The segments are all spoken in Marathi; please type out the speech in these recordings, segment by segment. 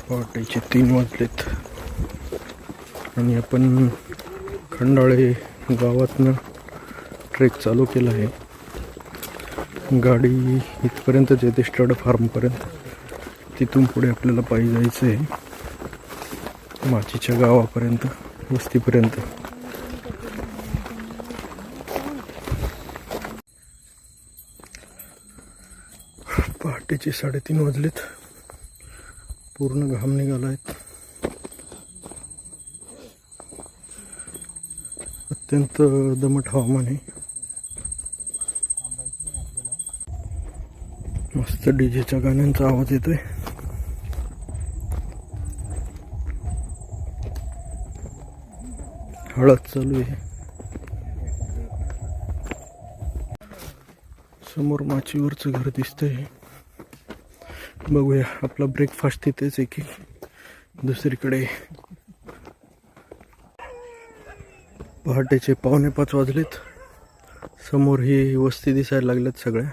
पहाटेचे 3 वाजलेत आणि आपण खंडाळे गावातनं ट्रेक चालू केला आहे. गाडी इथपर्यंतच येते स्टड फार्मपर्यंत. तिथून पुढे आपल्याला पायी जायचं आहे माचीच्या गावापर्यंत, वस्तीपर्यंत. पहाटेचे 3:30 वाजलेत. पूर्ण घाम निघाला आहे. अत्यंत दमट हवामान आहे. मस्त डीजेच्या गाण्यांचा आवाज येतोय. हळद चालू आहे. समोर माचीवरचं घर दिसतंय. बघूया आपला ब्रेकफास्ट तिथेच आहे की दुसरीकडे. पहाटेचे 4:45 वाजलेत. समोर ही वस्ती दिसायला लागल्यात सगळ्या.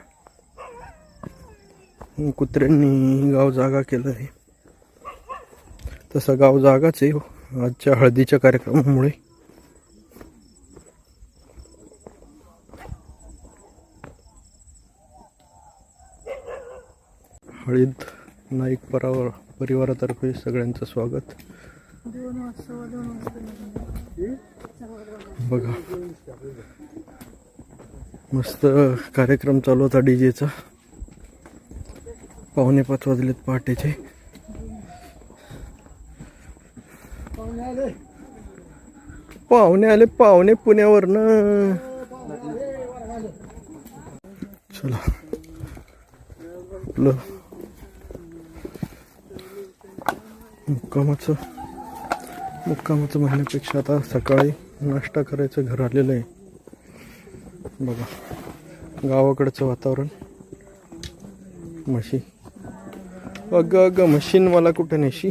कुत्र्यांनी गाव जागा केलं आहे. तसा गाव जागाच आहे आजच्या हळदीच्या कार्यक्रमामुळे. हळद नाईक परिवारातर्फे सगळ्यांचं स्वागत. बघा मस्त कार्यक्रम चालू होता डीजेचा. 4:45 वाजलेत पहाटेचे. पाहुणे पुण्यावरनं. चला आपलं मुक्कामाचं म्हणण्यापेक्षा आता सकाळी नाश्ता करायचं घर आलेलं आहे. बघा गावाकडचं वातावरण. म्हशी अगं मशीन मला कुठे नेशी.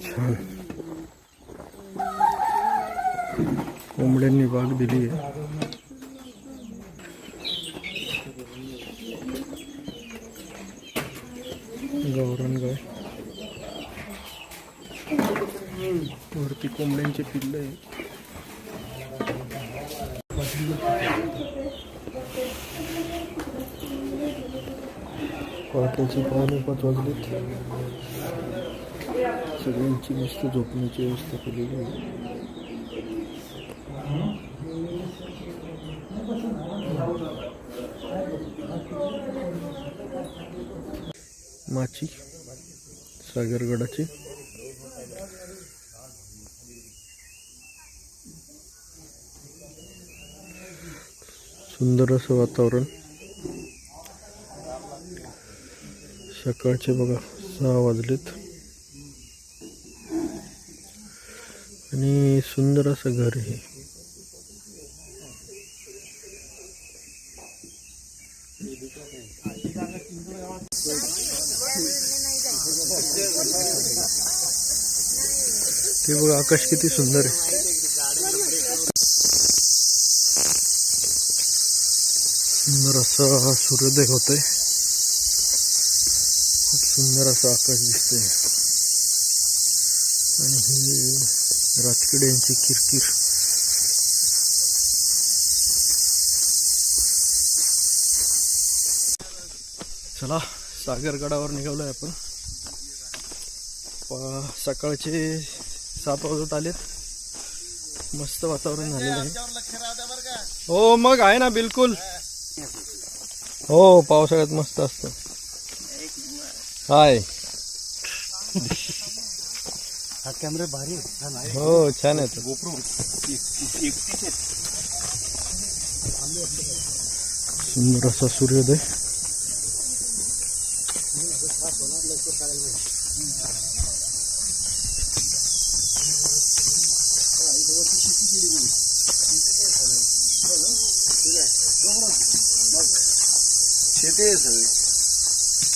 छान कोंबड्यांनी बाग दिली आहे. गावरान गाय. वरती कोंबड्यांचे पिल्ले आहेत. पहाटेची 4:45 वाजलेत. सगळ्यांची मस्त झोपण्याची व्यवस्था केलेली आहे. माची सागरगडाची. सुंदर असं वातावरण. सकाळचे बघा 6 वाजलेत आणि सुंदर असं घर आहे. ते बघा आकाश किती सुंदर आहे. सुंदर असा सूर्योदय होतोय. खूप सुंदर असं आकाश दिसतंय आणि ही राजकिड्यांची किरकिर. चला सागरगडावर निघालोय आपण. सकाळचे 7 वाजत आलेत. मस्त वातावरण झालेलं आहे. हो मग आहे ना बिलकुल. हो पावसाळ्यात मस्त असतं. हाय हा कॅमेरा भारी. हो छान आहे. सुंदर असा सूर्योदय.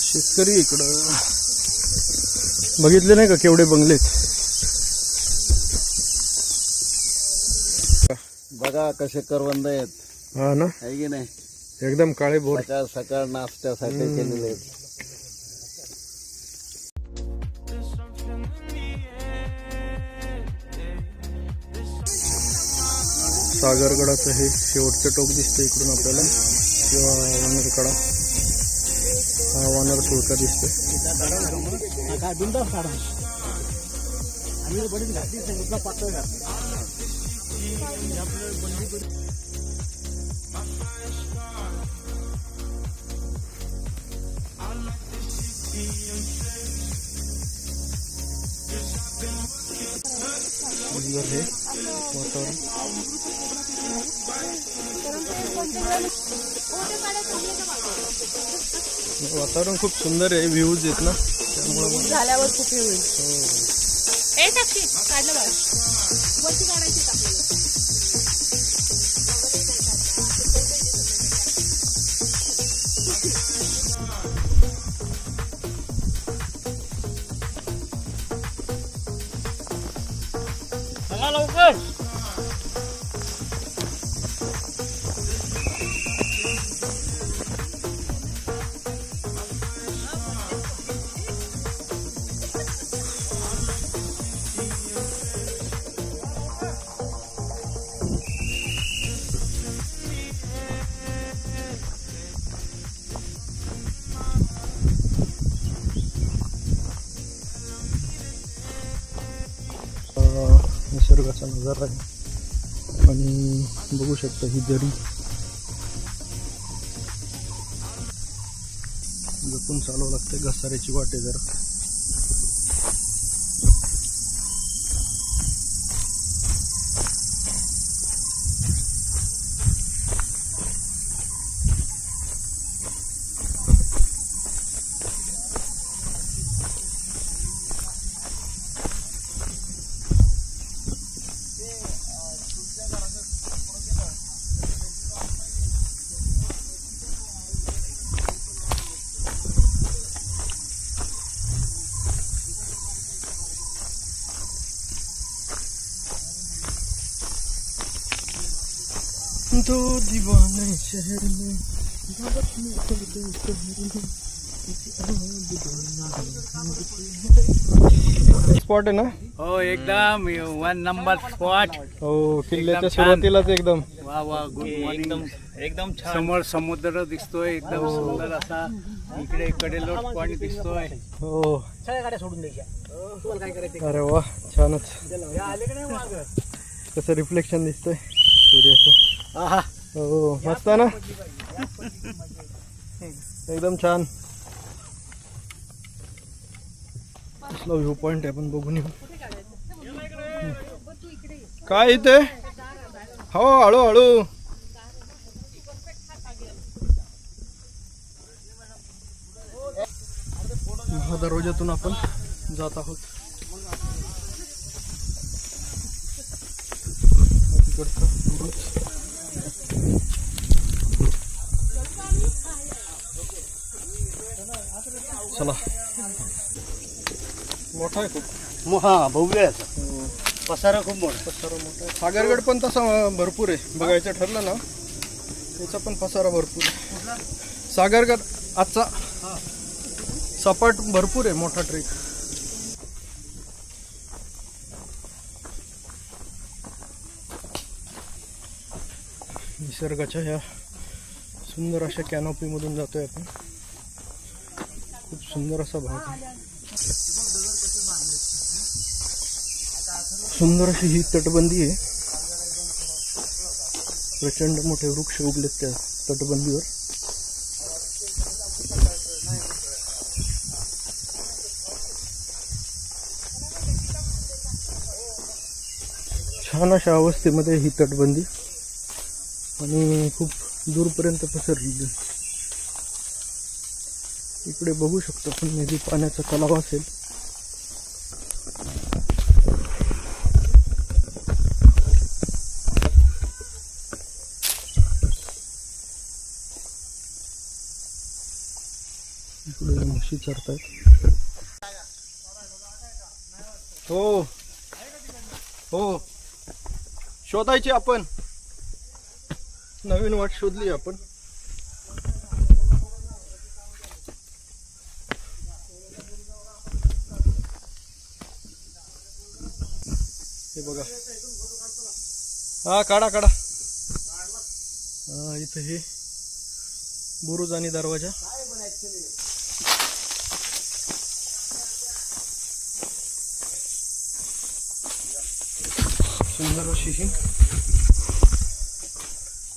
शेतकरी इकडं बघितले नाही का केवढे बंगलेत. बघा कसे करवंद आहेत. हा ना, आहे की नाही? एकदम काळे बोर. सकाळ सकाळ नाश्त्यासाठी केलेले आहेत. सागरगडाचं हे शेवटचं टोक दिसतं इकडून आपल्याला, किंवा वानरकडा. हा वानर सुळका दिसतोय. सुंदर हे वातावरण. वातावरण खूप सुंदर आहे, व्ह्यूज आहेत ना त्यामुळे झाल्यावर खूप हे होईल. ए टाकशी काढलं बघा, वरती काढायची टाकलं. लवकर निसर्गाचा नजारा आहे. आणि बघू शकता ही दरी जपून चालवावं लागते. घसाऱ्याची वाट आहे जरा. दो दीवाने शहर में स्पॉट आहे ना. हो एकदम 1 नंबर स्पॉट. हो, किल्ल्याच्या एकदम छान. सुरुवातीलाच एकदम. वा वा, गुड मॉर्निंग. एकदम समोर समुद्र दिसतोय, एकदम सुंदर असा. इकडे कडेलोट पाणी दिसतोय. हो, सगळ्या गाड्या सोडून द्यायच्या. तुम्हाला काय करायचं? अरे वा, छानच. आले का नाही मागं? कसं रिफ्लेक्शन दिसतंय सूर्याचं. आहा, हो, मस्त आहे ना, एकदम छान. कसला व्ह्यू पॉइंट आहे, आपण बघून येऊ. काय इथे. हो, हळूहळू. हा दरवाजातून आपण जात आहोत. चला, मोठा आहे खूप. हा भव्य आहे. पसारा खूप मोठा. पसारा मोठा आहे. सागरगड पण तसा भरपूर आहे. बघायचं ठरलं ना, त्याचा पण पसारा भरपूर आहे. सागरगड आजचा सपाट भरपूर आहे, मोठा ट्रेक. निसर्गाच्या ह्या सुंदर अशा कॅनोपी मधून जातोय आपण. खूप सुंदर असा भाग आहे. सुंदर अशी ही तटबंदी आहे. प्रचंड मोठे वृक्ष उगलेत त्या तटबंदीवर. छान अशा अवस्थेमध्ये ही तटबंदी आणि खूप दूरपर्यंत पसरलेली. इकडे बघू शकतो पण नदी पाण्याचा तलाव असेल. इकडे म्हशी चरतायत. हो हो, शोधायची आपण. नवीन वाट शोधली आपण. हे बघा, हा काढा काढा. हा इथं हे बुरुज आणि दरवाजा. सुंदर अशी ही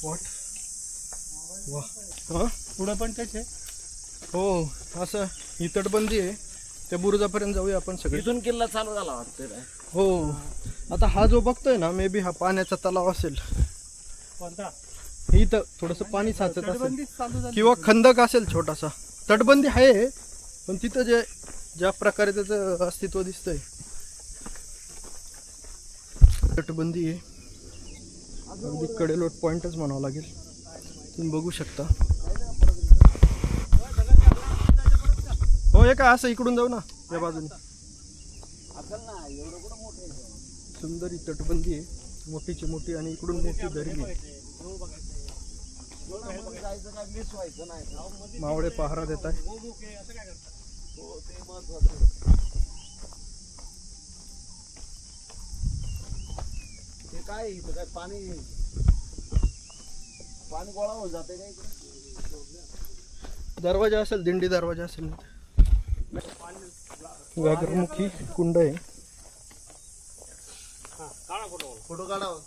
वाट. वा, हा पुढं पण तेच आहे. हो, असं ही तटबंदी आहे. त्या बुरुजापर्यंत जाऊया आपण सगळे. इथून किल्ला चालू झाला वाटतं. हो, आता हा जो बघतोय ना, मे बी हा पाण्याचा तलाव असेल. कोणता? इथं थोडस पाणी साचत असेल चालू झाली. किंवा खंदक असेल छोटासा. तटबंदी आहे, पण तिथं ज्या प्रकारे त्याचं अस्तित्व दिसतंय, तटबंदी आहे. अगदी कडेलोट पॉइंटच म्हणावं लागेल. तुम्ही बघू शकता. हो, हे काय असं इकडून जाऊ ना या बाजूने. सुंदर ही तटबंदी आहे, मोठीची मोठी, आणि इकडून मोठी दरी आहे. मावळे पहारा देत आहे. काय इथं काय पाणी गोळा होऊन जाते काय? दरवाजा असेल, दिंडी दरवाजा असेल. व्याघ्रमुखी कुंड आहे. फोटो काढावं.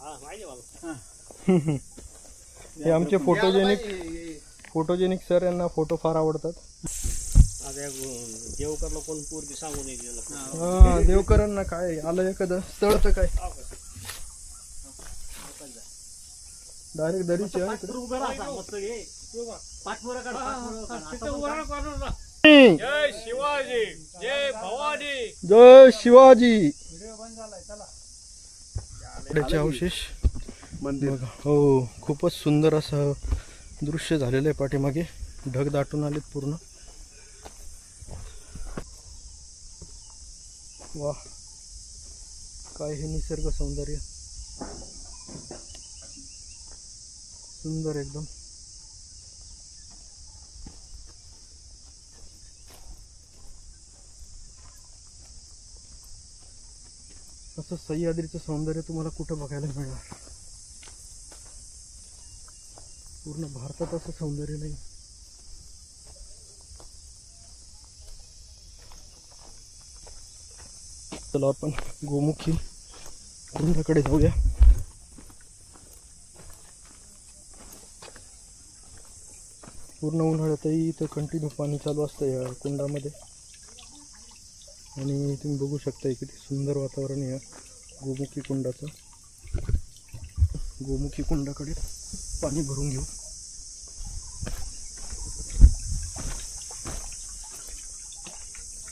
हे आमचे फोटोजेनिक सर, यांना फोटो फार आवडतात. देवकरला कोण पोरगी सांगू नये. हा, देवकरांना काय आलं एखादं स्थळ तर काय डायरेक्ट दरीची आहे इकडे. जय शिवाजी, जय भवानी. जय शिवाजी. इकडेचे अवशेष बघा. हो, खूपच सुंदर असं दृश्य झालेलं आहे. पाठीमागे ढग दाटून आलेत पूर्ण. वा, काय हे निसर्ग सौंदर्य. सुंदर एकदम. असं सह्याद्रीचं सौंदर्य तुम्हाला कुठं बघायला मिळणार. पूर्ण भारतात असं सौंदर्य नाही. चला आपण गोमुखी कुंडाकडे जाऊया. पूर्ण उन्हाळ्यातही इथं कंटिन्यू पाणी चालू असतं या कुंडामध्ये. आणि तुम्ही बघू शकता किती सुंदर वातावरण आहे या गोमुखी कुंडाचं. गोमुखी कुंडाकडे पाणी भरून घेऊ.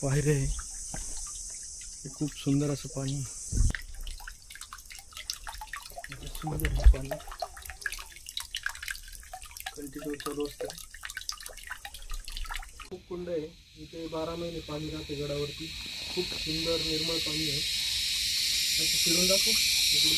पायऱ्या आहे, खूप सुंदर असं पाणी. सुंदर हे पाणी कंटिन्यू चालू असतं. खूप कुंड आहे इथे, 12 महिने पाणी राहते गडावरती. खूप सुंदर निर्मळ पाणी आहे. असं फिरून दाखव इकडे.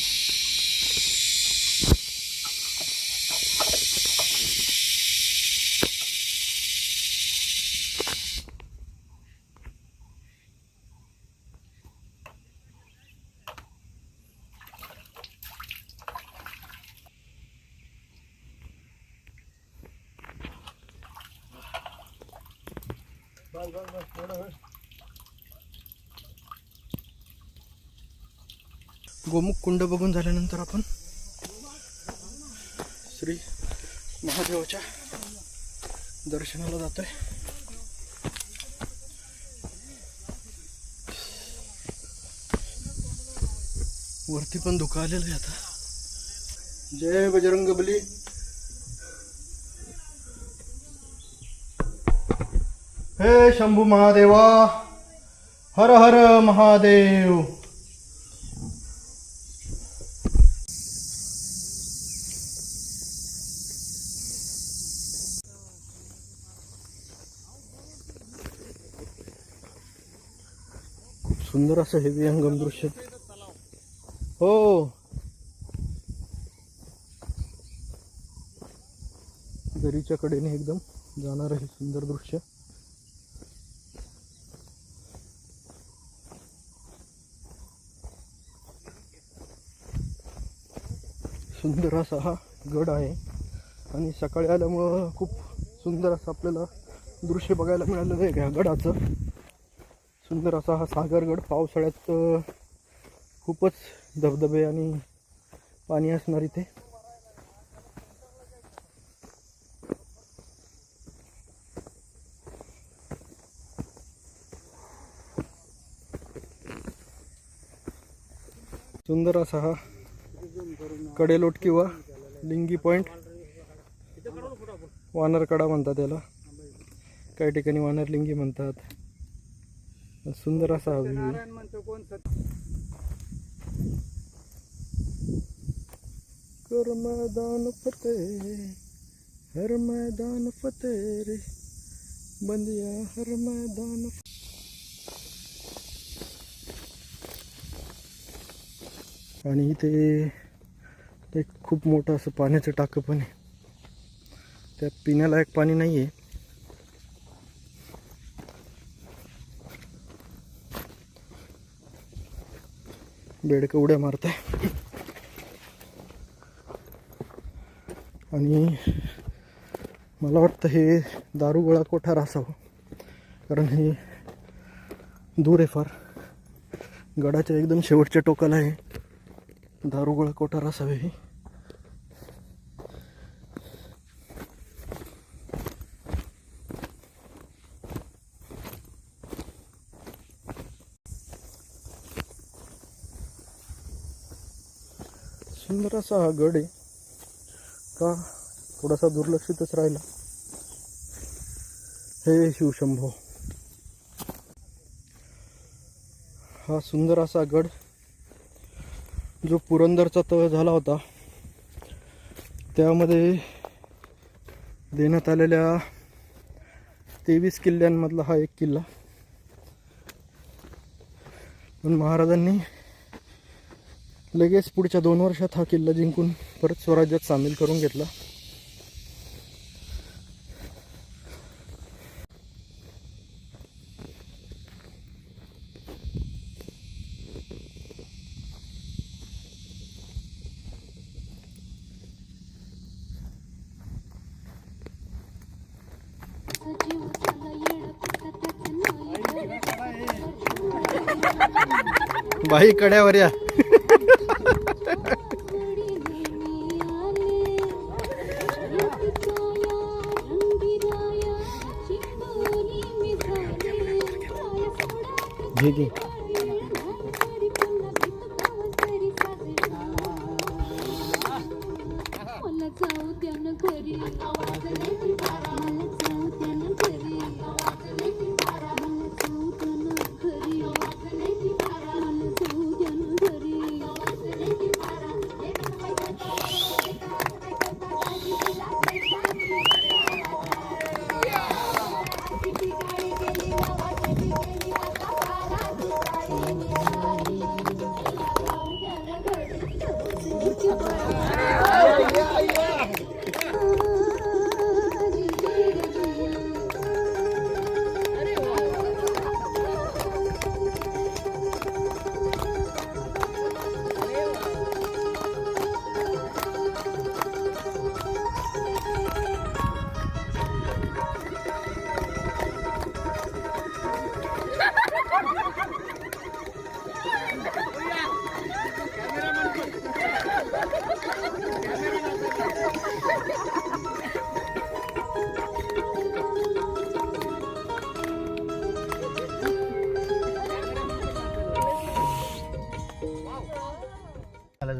गोमुख कुंड बघून झाल्यानंतर आपण श्री महादेवाच्या दर्शनाला जातोय. वरती पण धुकं आलेलं आहे आता. जय बजरंगबली. हे शंभू महादेवा, हर हर महादेव. खूप सुंदर असं हे विहंगम दृश्य. हो, दरीच्या कडेने एकदम जाणार आहे सुंदर दृश्य. सुंदर असा हा गड आहे आणि सकाळी आल्यामुळं खूप सुंदर असं आपल्याला दृश्य बघायला मिळालेलं आहे या गडाचं. सुंदर असा हा सागरगड. पावसाळ्यात खूपच धबधबे आणि पाणी असणार इथे. सुंदर असा हा कडेलोट किंवा लिंगी पॉइंट, वानरकडा म्हणतात त्याला, काही ठिकाणी वानरलिंगी म्हणतात. सुंदर असा हा व्ह्यू. कर मैदान फतेह, हर मैदान फतेह रे बंदिया, हर मैदान. आणि इथे एक खूप मोठं असं पाण्याचं टाकं पण आहे. त्यात पिण्यालायक पाणी नाही आहे. बेडकं उड्या मारत आहे. आणि मला वाटतं हे दारुगोळा कोठार असावं, कारण हे दूर आहे फार. गडाच्या एकदम शेवटच्या टोकाला आहे दारुगोळा कोठार असावे हे. सुंदर असा हा गड आहे का थोडासा दुर्लक्षितच राहिला. हे शिवशंभो, हा सुंदर असा गड जो पुरंदरचा तह झाला होता त्यामध्ये देण्यात आलेल्या 23 किल्ल्यांमधला हा एक किल्ला. पण महाराजांनी लगेच पुढच्या 2 वर्षात हा किल्ला जिंकून परत स्वराज्यात सामील करून घेतला. बाई कड्यावर या. घे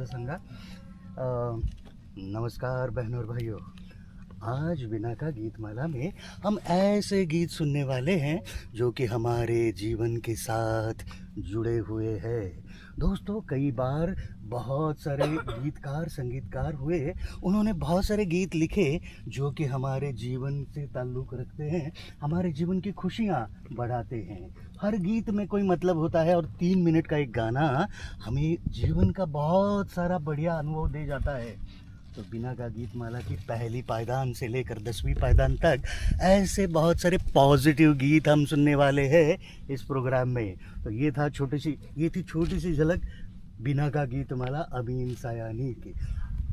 संगा। नमस्कार बहनों और भाइयों, आज बिना का गीतमाला में हम ऐसे गीत सुनने वाले हैं जो कि हमारे जीवन के साथ जुड़े हुए हैं। दोस्तों, कई बार बहुत सारे गीतकार संगीतकार हुए, उन्होंने बहुत सारे गीत लिखे जो कि हमारे जीवन से ताल्लुक़ रखते हैं, हमारे जीवन की खुशियाँ बढ़ाते हैं। हर गीत में कोई मतलब होता है और 3 मिनट का एक गाना हमें जीवन का बहुत सारा बढ़िया अनुभव दे जाता है। तो बिना का गीत माला की पहली पायदान से लेकर 10वीं पायदान तक ऐसे बहुत सारे पॉजिटिव गीत हम सुनने वाले हैं इस प्रोग्राम में। तो ये थी छोटी सी झलक बिना का गीत माला अमीन सायानी की।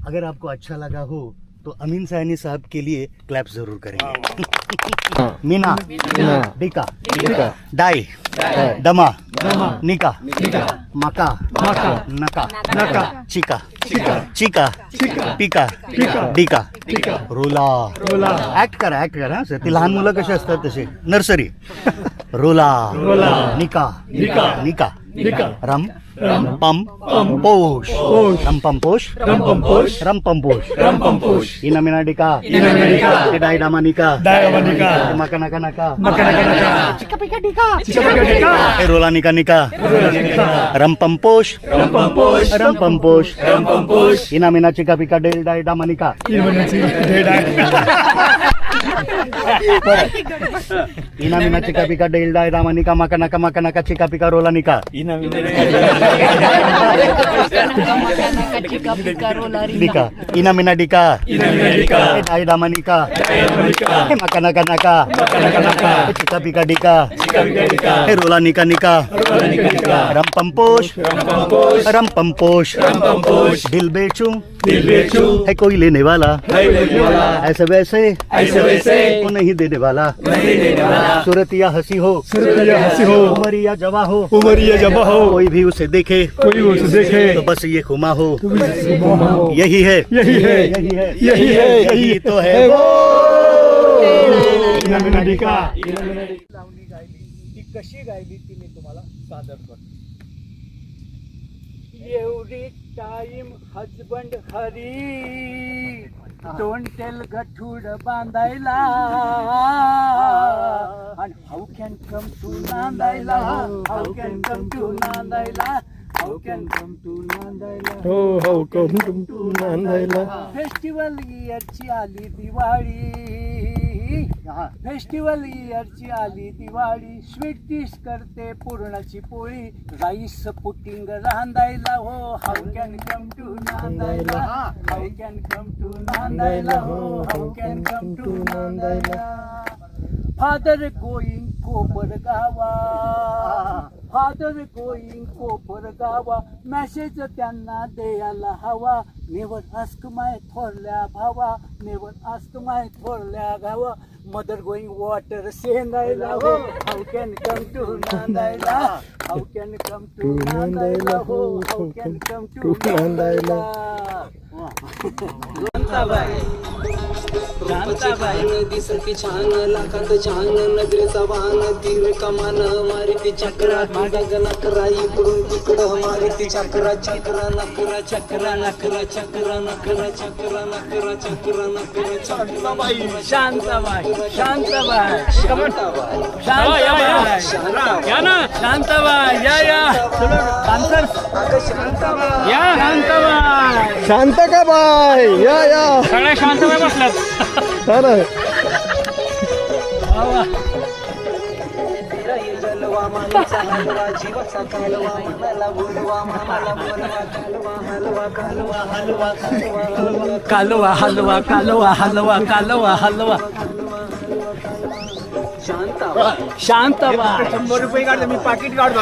अगर आपको अच्छा लगा हो तो अमीन सायानी साहब के लिए क्लैप जरूर करेंगे। मीना, डिका, डाई, दमा, निका, मका, नका, चिका, चिका, पिका, डिका, रोला। ऍक्ट करा हा. ते लहान मुलं कसे असतात तसे, नर्सरी. रोला, निका, रम पम पोष, रम पम पोष, इना मिना डिका, डाय डामा निका, मका नका, चिका पिका डिका, रोला निका, रम पम पोष, इना मिना चिका पिका डेल डाय डामा निका, इना मिना चिका पिका डेल डाय डामा निका, मका नका चिका पिका रोला निका, निका, इना मिना डिका, डाय डामा निका, मका नका चिका पिका डिका, रोला निका, रम पम पोष, दिल बेचूं है कोई लेने वाला, ऐसे वैसे वो नहीं देने वाला, सूरतिया हंसी हो उमरिया जवा हो, कोई भी उसे देखे तो बस ये खुमा हो, यही है यही तो है वो। ती कशी गायली ती मी तुम्हाला सादर करतो. एवढी time husband Hari don't tell गठूड बांधायला, आणि हाऊ कॅन कम टू नांदायला, हाऊ कॅन कम टू नांदायला, हाऊ कॅन कम टू नांदायला, हो कम टू नांदायला. फेस्टिवल इयरची आली दिवाळी, फेस्टिवल इयरची आली दिवाळी, स्वीट डिश करते पुरणाची पोळी, राईस पुटिंग रांधायला हो, हाऊ कॅन कम टू नांदायला, हाऊ कॅन कम टू नांदायला हो, हाऊ कॅन कम टू नांदायला. फादर गोईंग कोपरगावा, फादर गोईंग कोपरगावा, मेसेज त्यांना द्यायला हवा, नेवर आस्क माय थोरल्या भावा, नेवर आस्क माय थोरल्या गावा, मदर गोईंग वॉटर शेंदायला हो, हाऊ कॅन कम टू नांदायला, हाऊ कॅन कम टू नांदायला हो, हाऊ कॅन कम टू नांदायला. शांताबाई दिसती छान, लाखात छान नजरेचा वाहन, तीर कमान मारिती चक्रा, नकरा इकडून तिकडं मारिती चक्रा, चक्रा नकरा चक्रा नकरा चक्रा नकरा चक्रा नकरा चक्रा नकरा. शांताबाई शांताबाई शांताबाई या ना, शांताबाई या शांताबाई, शांत का बाय, या सगळ्या शांताबाई बसल्यात. जलवा माणूचा हलवा, जीवाचा कालवा, मनाला बोलवा, मनाला बोलवा, कालवा हलवा, कालवा हलवा, कालवा हलवा, कालवा हलवा, कालवा हलवा. शांताबाई शांताबाई 100 रुपये काढतो मी, पाकिट काढतो.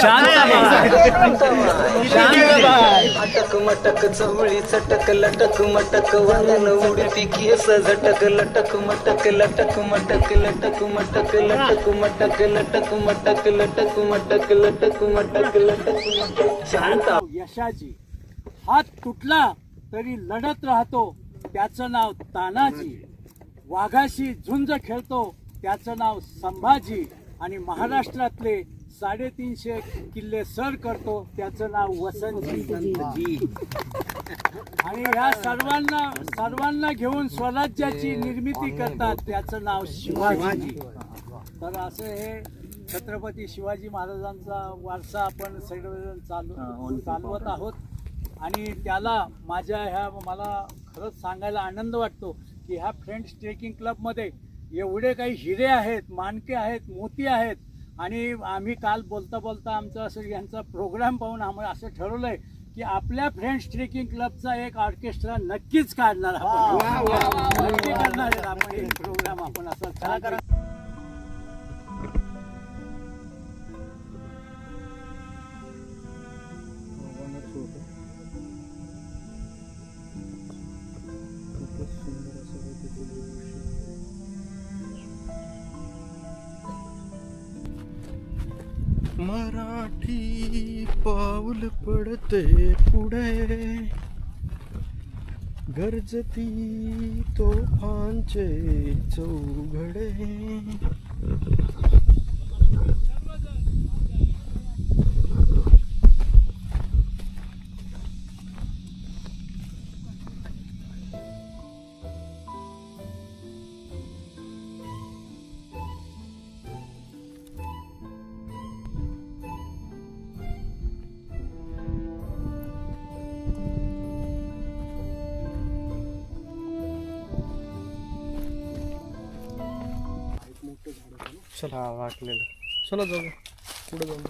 शांताबाई अटक मटक चवळी चटक लटक मटक, वंदन उडती केस झटक, लटक मटक लटक मटक लटक मटक लटक मटक लटक मटक लटक मटक लटक मटक लटक. शांता यशाची हात तुटला तरी लढत राहतो, त्याचं नाव तानाजी. वाघाशी झुंज खेळतो, त्याचं नाव संभाजी. आणि महाराष्ट्रातले 350 किल्ले सर करतो, त्याचं नाव वसंतजी. आणि ह्या सर्वांना घेऊन स्वराज्याची निर्मिती करतात, त्याचं नाव शिवाजी. तर असं हे छत्रपती शिवाजी महाराजांचा वारसा आपण सगळेजण चालवत आहोत. आणि त्याला मला खरंच सांगायला आनंद वाटतो की ह्या फ्रेंड्स ट्रेकिंग क्लबमध्ये एवढे काही हिरे आहेत, माणके आहेत, मोती आहेत. आणि आम्ही काल बोलता आमचं असं यांचा प्रोग्राम पाहून आम्हाला असं ठरवलं आहे की आपल्या फ्रेंड्स ट्रेकिंग क्लबचा एक ऑर्केस्ट्रा नक्कीच काढणार आपण. नक्की करणार आहे आपण एक प्रोग्राम आपण असं छान. मराठी पाऊल पडते पुढे, गरजती तोफांचे चौघडे. चला वाटलेलं, चला जाऊ पुढे जाऊन.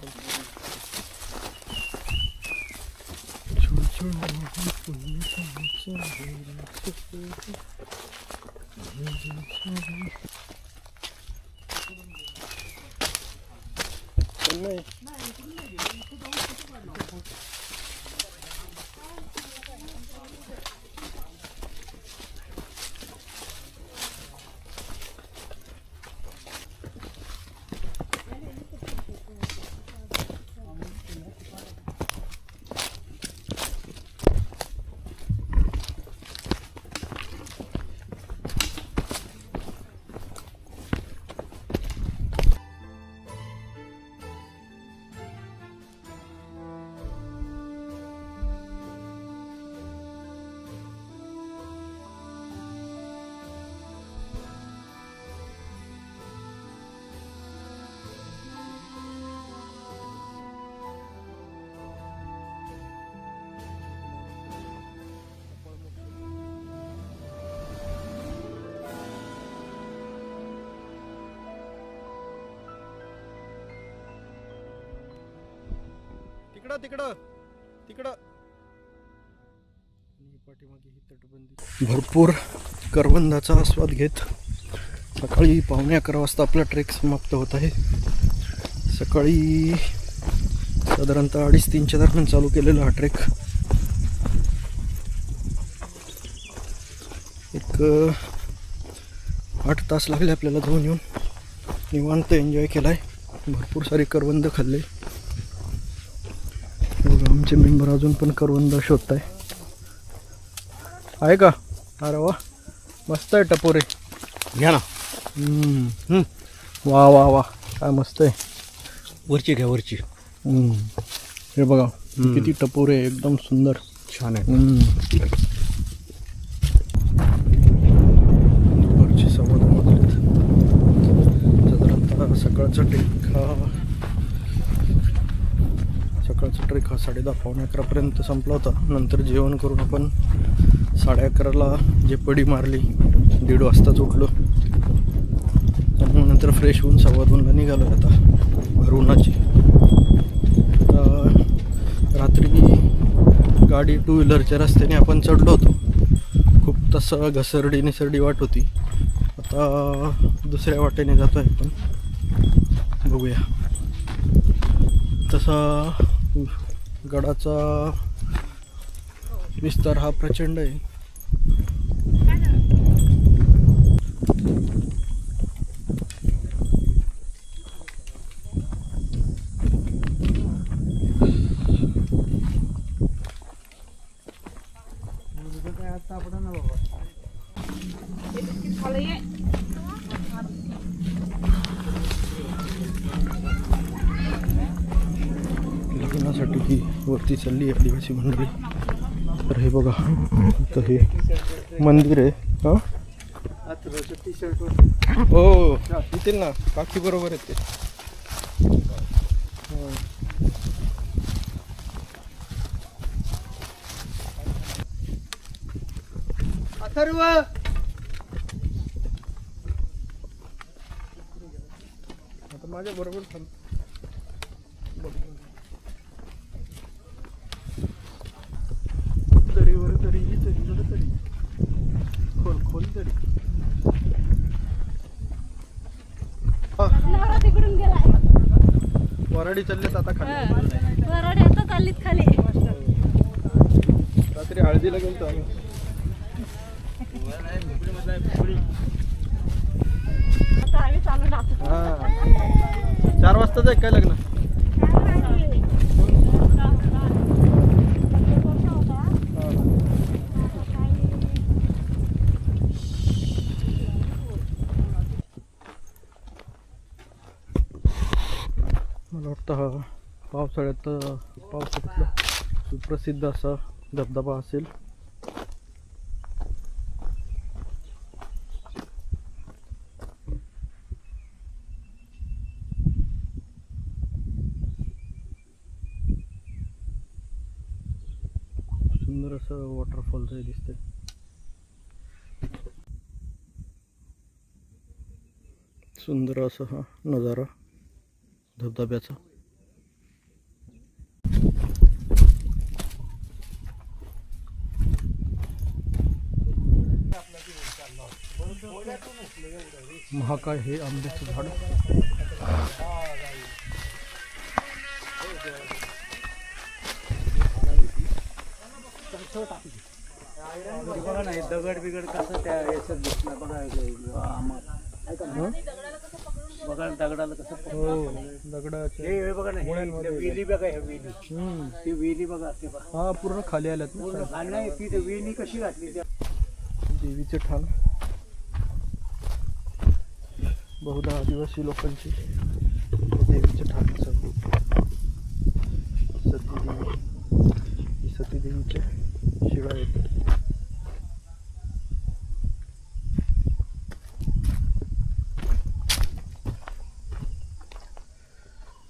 तिकडं तिकडं तिकडं. पाठीमागे ही तटबंदी. भरपूर करवंदाचा आस्वाद घेत सकाळी 11:15 वाजता आपला ट्रेक समाप्त होत आहे. सकाळी साधारणतः 2:30-3च्या दरम्यान चालू केलेला हा ट्रेक एक 8 तास लागले आपल्याला जाऊन येऊन. निवांत एन्जॉय केलाय, भरपूर सारे करवंद खाल्ले. आमचे मेंबर अजून पण करवंद शोधताय. आहे का? अरे वा, मस्त आहे टपोरे. घ्या ना. वा वा वा, काय मस्त आहे. वरची घ्या, वरची. हे बघा किती टपोरे, एकदम सुंदर, छान आहे. दुपारची 2:15 वाजलेत. साधारणतः सकाळचा ट्रेक हा 10:30-11 पर्यंत संपला होता. नंतर जेवण करून आपण 11:30ला जे पडी मारली, 1:30 वाजताच उठलो. आणि नंतर फ्रेश होऊन 2:15ला निघालो आता भरूनाची. रात्री गाडी 2 व्हीलरच्या रस्त्याने आपण चढलो होतो. खूप तसं घसरडी निसरडी वाट होती. आता दुसऱ्या वाटेने जातो आहे आपण, बघूया. तसा गडाचा विस्तार हा प्रचंड आहे. लग्नासाठी ही वरती चालली आदिवासी मंडळी. तर हे बघा, तर हे मंदिर आहे. हां हो, येतील ना, काकी बरोबर येते. अथर्व, आता माझ्या बरोबर थांब. वराडी चाललेत आता खाली. वराडी आता चाललीत खाली. रात्री हळदीला गेलतो आम्ही. आता आम्ही चालू टाकू. हा 4 वाजताच आहे काय लग्न? मला वाटतं हा पावसाळ्यातला सुप्रसिद्ध असा धबधबा असेल. सुंदर असं वॉटरफॉल दिसतंय. सुंदर असं हा नजारा धबधब्याचा. महाकाय हे आंब्याचं झाड. बघा नाही दगड बिगड कसं त्या याच्यात दिसणार बघा. बघा दगडाला कसं दगडाचे हे बघा ना विहिरी बघा. ह्या विहिरी ती विहिरी बघा ते बघा. हा पूर्ण खाली आल्यात ना. आणि नाही ती विहिरी कशी घातली त्या देवीचे ठाण बहुधा आदिवासी लोकांची देवीचे ठाण सतीदेवी. सतीदेवीचे शिळा आहेत.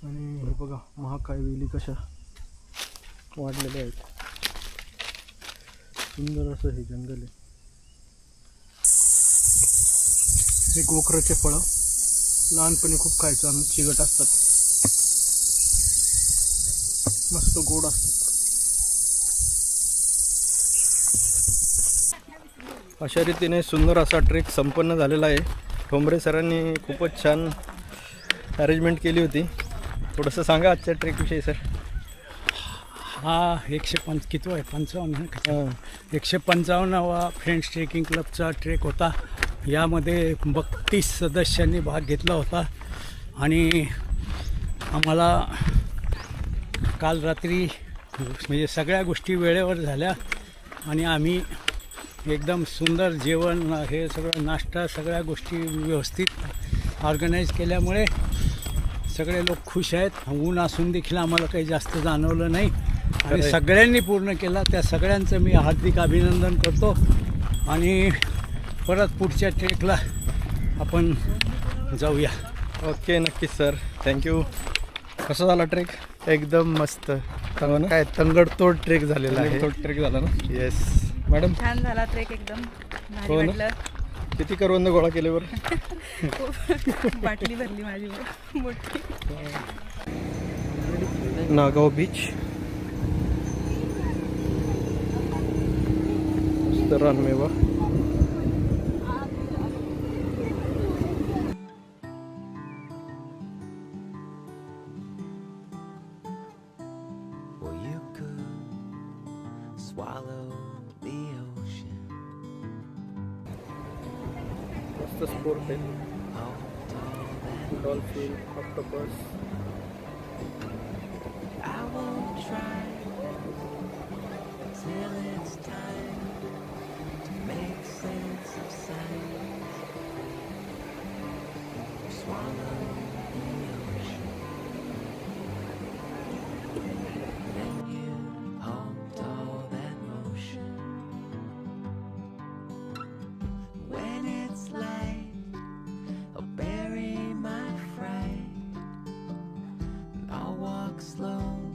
आणि हे बघा महाकाय वेली कशा वाढलेल्या आहेत. सुंदर असं हे जंगल आहे. हे गोखराचे फळं लहानपणी खूप खायचं आम्ही. चिकट असतात, मस्त गोड असतात. अशा रीतीने सुंदर असा ट्रेक संपन्न झालेला आहे. ठोंबरे सरांनी खूपच छान अरेंजमेंट केली होती. थोडंसं सांगा आजच्या ट्रेकविषयी सर. हा 155 आहे 155वा फ्रेंड्स ट्रेकिंग क्लबचा ट्रेक होता. यामध्ये 32 सदस्यांनी भाग घेतला होता. आणि आम्हाला काल रात्री म्हणजे सगळ्या गोष्टी वेळेवर झाल्या. आणि आम्ही एकदम सुंदर जेवण हे सगळं नाश्ता सगळ्या गोष्टी व्यवस्थित ऑर्गनाईज केल्यामुळे सगळे लोक खुश आहेत. ऊन असून देखील आम्हाला काही जास्त जाणवलं नाही. आणि सगळ्यांनी पूर्ण केला. त्या सगळ्यांचं मी हार्दिक अभिनंदन करतो. आणि परत पुढच्या ट्रेकला आपण जाऊया. ओके नक्कीच सर, थँक्यू. कसा झाला ट्रेक? एकदम मस्त. ना? काय तंगडतोड ट्रेक झालेला आहे. तो ट्रेक झाला ना? येस मॅडम छान झाला ट्रेक एकदम भारी हो ना? वाटलं. किती करवंद गोळा केले बरं? बाटली भरली माझी मोठी. नागाव बीच, मस्त Ranmeva. Well, you could swallow the ocean. मस्त स्पोर्ट आहे. Hold all that. Dolphin, octopus. I won't try till it's time to make sense of sight. Swallow the ocean. Then you hold all that motion. When it's light, I'll bury my fright. I'll walk slowly